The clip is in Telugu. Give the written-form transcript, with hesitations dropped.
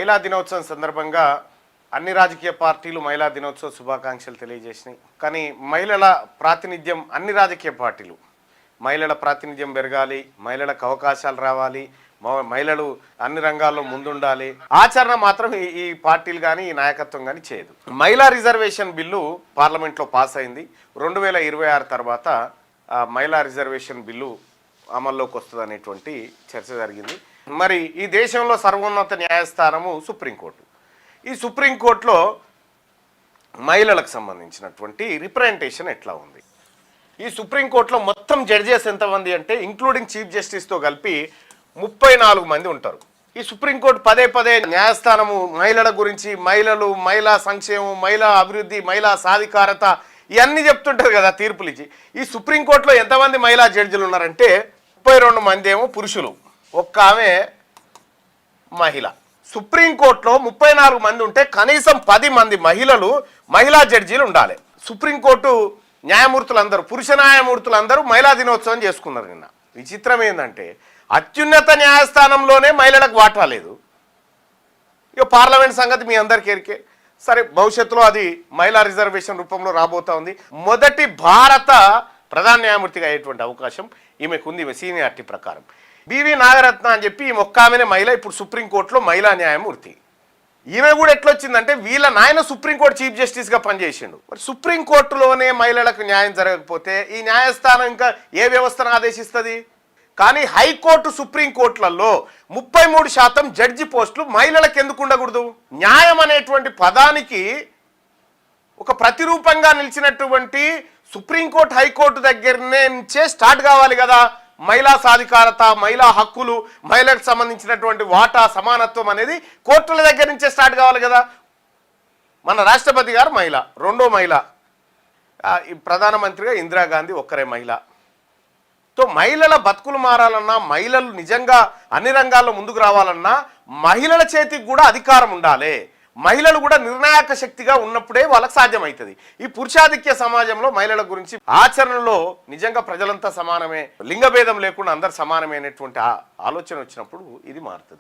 మహిళా దినోత్సవం సందర్భంగా అన్ని రాజకీయ పార్టీలు మహిళా దినోత్సవ శుభాకాంక్షలు తెలియజేసినాయి. కానీ మహిళల ప్రాతినిధ్యం అన్ని రాజకీయ పార్టీలు మహిళల ప్రాతినిధ్యం పెరగాలి, మహిళలకు అవకాశాలు రావాలి, మహిళలు అన్ని రంగాల్లో ముందుండాలి. ఆచరణ మాత్రం ఈ పార్టీలు కానీ ఈ నాయకత్వం కానీ చేయదు. మహిళా రిజర్వేషన్ బిల్లు పార్లమెంట్లో పాస్ అయింది. 2026 తర్వాత మహిళా రిజర్వేషన్ బిల్లు అమల్లోకి వస్తుంది అనేటువంటి చర్చ జరిగింది. మరి ఈ దేశంలో సర్వోన్నత న్యాయస్థానము సుప్రీంకోర్టు. ఈ సుప్రీంకోర్టులో మహిళలకు సంబంధించినటువంటి రిప్రజెంటేషన్ ఎట్లా ఉంది? ఈ సుప్రీంకోర్టులో మొత్తం జడ్జెస్ ఎంతమంది అంటే ఇంక్లూడింగ్ చీఫ్ జస్టిస్తో కలిపి 34 మంది ఉంటారు. ఈ సుప్రీంకోర్టు పదే పదే న్యాయస్థానము మహిళల గురించి, మహిళలు, మహిళా సంక్షేమం, మహిళా అభివృద్ధి, మహిళా సాధికారత ఇవన్నీ చెప్తుంటారు కదా తీర్పులు ఇచ్చి. ఈ సుప్రీంకోర్టులో ఎంతమంది మహిళా జడ్జిలు ఉన్నారంటే 32 మంది ఏమో పురుషులు, ఒక్క ఆమె మహిళ. సుప్రీంకోర్టులో 34 మంది ఉంటే కనీసం 10 మంది మహిళా జడ్జీలు ఉండాలి. సుప్రీంకోర్టు న్యాయమూర్తులందరూ, పురుష న్యాయమూర్తులందరూ మహిళా దినోత్సవం చేసుకున్నారు నిన్న. విచిత్రం ఏంటంటే అత్యున్నత న్యాయస్థానంలోనే మహిళలకు వాటా లేదు. ఇక పార్లమెంట్ సంగతి మీ అందరికీ ఎరికే. సరే, భవిష్యత్తులో అది మహిళా రిజర్వేషన్ రూపంలో రాబోతా ఉంది. మొదటి భారత ప్రధాన న్యాయమూర్తిగా అయ్యేటువంటి అవకాశం ఈమెకుంది, ఈమె సీనియారిటీ ప్రకారం. బివి నాగరత్న అని చెప్పి ఈ ఒక్క ఆమెనే మహిళ ఇప్పుడు సుప్రీంకోర్టులో మహిళా న్యాయమూర్తి. ఈమె కూడా ఎట్లొచ్చిందంటే వీళ్ళ నాయన సుప్రీంకోర్టు చీఫ్ జస్టిస్గా పనిచేసిండు. మరి సుప్రీంకోర్టులోనే మహిళలకు న్యాయం జరగకపోతే ఈ న్యాయస్థానం ఇంకా ఏ వ్యవస్థను ఆదేశిస్తుంది? కానీ హైకోర్టు, సుప్రీంకోర్టులలో 33% జడ్జి పోస్టులు మహిళలకు ఎందుకు ఉండకూడదు? న్యాయం అనేటువంటి పదానికి ఒక ప్రతిరూపంగా నిలిచినటువంటి సుప్రీంకోర్టు, హైకోర్టు దగ్గరనే నుంచే స్టార్ట్ కావాలి కదా. మహిళా సాధికారత, మహిళా హక్కులు, మహిళలకు సంబంధించినటువంటి వాటా సమానత్వం అనేది కోర్టుల దగ్గర నుంచే స్టార్ట్ కావాలి కదా. మన రాష్ట్రపతి గారు మహిళ, రెండో మహిళ. ప్రధానమంత్రిగా ఇందిరాగాంధీ ఒక్కరే మహిళ. సో మహిళల బతుకులు మారాలన్నా, మహిళలు నిజంగా అన్ని రంగాల్లో ముందుకు రావాలన్నా మహిళల చేతికి కూడా అధికారం ఉండాలి. మహిళలు కూడా నిర్ణాయక శక్తిగా ఉన్నప్పుడే వాళ్ళకి సాధ్యమవుతుంది. ఈ పురుషాధిక్య సమాజంలో మహిళల గురించి ఆచరణలో నిజంగా ప్రజలంతా సమానమే, లింగభేదం లేకుండా అందరు సమానమే అనేటువంటి ఆలోచన వచ్చినప్పుడు ఇది మారుతుంది.